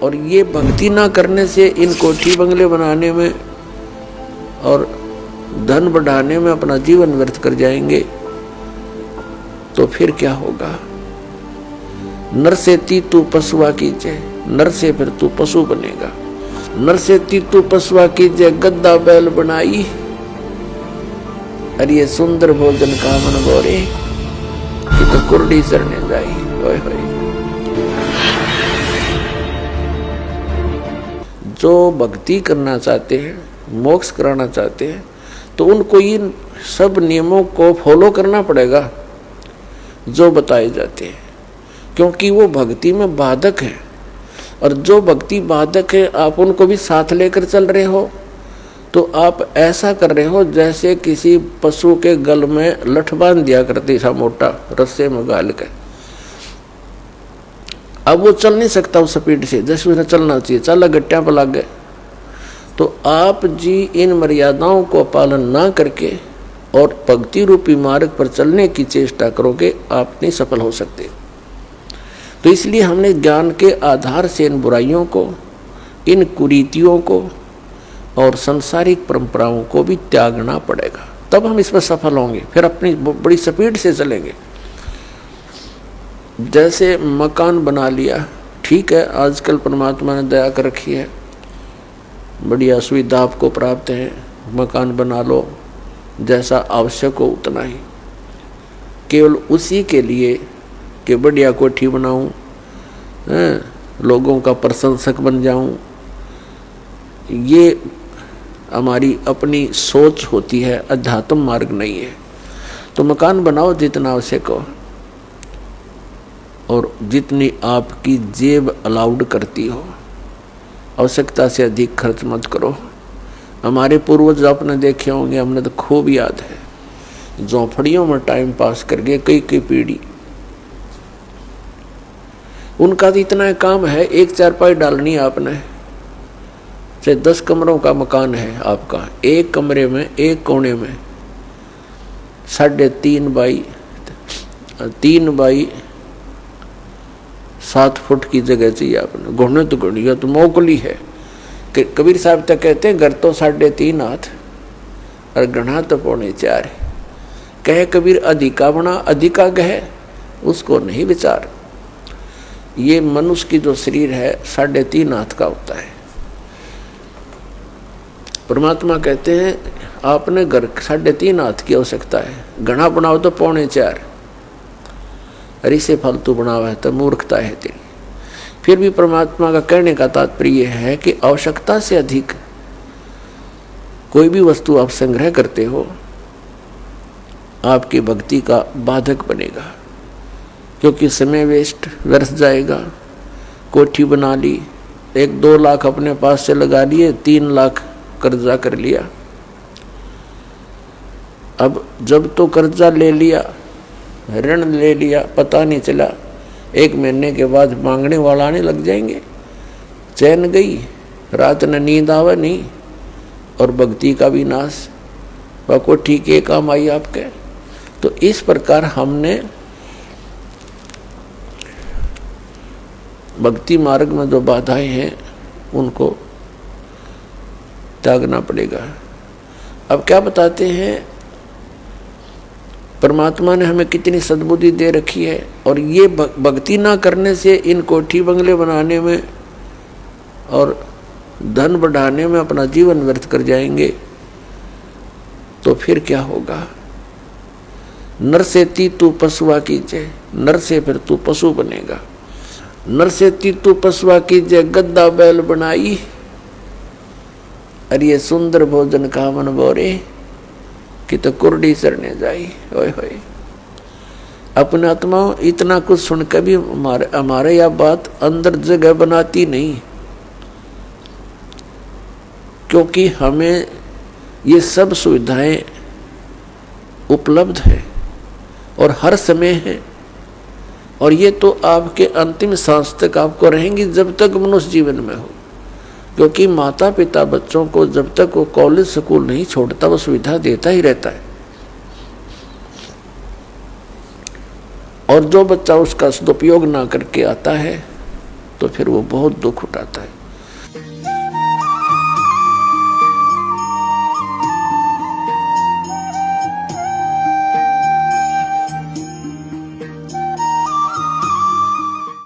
और ये भक्ति ना करने से इन कोठी बंगले बनाने में और धन बढ़ाने में अपना जीवन व्यर्थ कर जाएंगे, तो फिर क्या होगा। नर से तू पशुआ कीजिए, नर से फिर तू पशु बनेगा। नर से तू पशुआ कीजिए, गद्दा बैल बनाई, अरे ये सुंदर भोजन का मन गोरे कि तो कुर्डी चरने जाई। ओए होए। जो भक्ति करना चाहते हैं, मोक्ष कराना चाहते हैं, तो उनको इन सब नियमों को फॉलो करना पड़ेगा जो बताए जाते हैं, क्योंकि वो भक्ति में बाधक है। और जो भक्ति बाधक है आप उनको भी साथ लेकर चल रहे हो, तो आप ऐसा कर रहे हो जैसे किसी पशु के गल में लठ बांध दिया करती था मोटा रस्से में गाल के। अब वो चल नहीं सकता उस स्पीड से जैसे उसे चलना चाहिए, चल गट्टियां पर लग गए। तो आप जी इन मर्यादाओं को पालन ना करके और भक्ति रूपी मार्ग पर चलने की चेष्टा करोगे, आप नहीं सफल हो सकते। तो इसलिए हमने ज्ञान के आधार से इन बुराइयों को, इन कुरीतियों को और सांसारिक परंपराओं को भी त्यागना पड़ेगा, तब हम इसमें सफल होंगे। फिर अपनी बड़ी स्पीड से चलेंगे। जैसे मकान बना लिया, ठीक है, आजकल परमात्मा ने दया कर रखी है, बढ़िया सुविधा आपको प्राप्त है, मकान बना लो, जैसा आवश्यक हो उतना ही, केवल उसी के लिए कि बढ़िया कोठी बनाऊं, लोगों का प्रशंसक बन जाऊं, ये हमारी अपनी सोच होती है, अध्यात्म मार्ग नहीं है। तो मकान बनाओ जितना आवश्यक हो और जितनी आपकी जेब अलाउड करती हो, आवश्यकता से अधिक खर्च मत करो। हमारे पूर्वज आपने देखे होंगे, हमने तो खूब याद है, झोंपड़ियों में टाइम पास करके कई कई पीढ़ी, उनका तो इतना काम है, एक चारपाई डालनी आपने, चाहे 10 कमरों का मकान है आपका, एक कमरे में एक कोने में 3.5 बाई 7 फुट की जगह चाहिए आपने। घुटने तो घुड़िया तो मोकली है कि कबीर साहब तक कहते हैं घर तो 3.5 हाथ और गढ़ा तो 4.25 है। कहे कबीर अधिका बना अधिका कहे उसको नहीं विचार। ये मनुष्य की जो शरीर है 3.5 हाथ का होता है। परमात्मा कहते हैं आपने घर 3.5 हाथ की आवश्यकता है, घना बनाओ तो 4.25, अरे से फालतू बनावा है तो मूर्खता है तेरी। फिर भी परमात्मा का कहने का तात्पर्य है कि आवश्यकता से अधिक कोई भी वस्तु आप संग्रह करते हो, आपकी भक्ति का बाधक बनेगा, क्योंकि समय वेस्ट व्यर्थ जाएगा। कोठी बना ली, 1-2 लाख अपने पास से लगा लिए, 3 लाख कर्जा कर लिया। अब जब तो कर्जा ले लिया, ऋण ले लिया, पता नहीं चला, 1 महीने के बाद मांगने वाला आने लग जाएंगे, चैन गई, रात न नींद आवे नहीं, और भक्ति का भी नाश। वह कोठी के काम आई आपके। तो इस प्रकार हमने भक्ति मार्ग में जो बाधाएं हैं उनको त्यागना पड़ेगा। अब क्या बताते हैं, परमात्मा ने हमें कितनी सद्बुद्धि दे रखी है, और ये भक्ति ना करने से इन कोठी बंगले बनाने में और धन बढ़ाने में अपना जीवन व्यर्थ कर जाएंगे, तो फिर क्या होगा। नर से तू पशुआ कीजिए, नर से फिर तू पशु बनेगा। नर से तू पशुआ कीजिए, गद्दा बैल बनाई, अरे ये सुंदर भोजन का मन बोरे कि तो कुर्डी चरने जाई। ओए होए। अपने आत्मा इतना कुछ सुन के भी हमारे यह बात अंदर जगह बनाती नहीं, क्योंकि हमें ये सब सुविधाएं उपलब्ध है और हर समय है, और ये तो आपके अंतिम सांस तक आपको रहेंगी जब तक मनुष्य जीवन में हो। क्योंकि माता पिता बच्चों को जब तक वो कॉलेज स्कूल नहीं छोड़ता वो सुविधा देता ही रहता है, और जो बच्चा उसका सदुपयोग ना करके आता है तो फिर वो बहुत दुख उठाता है।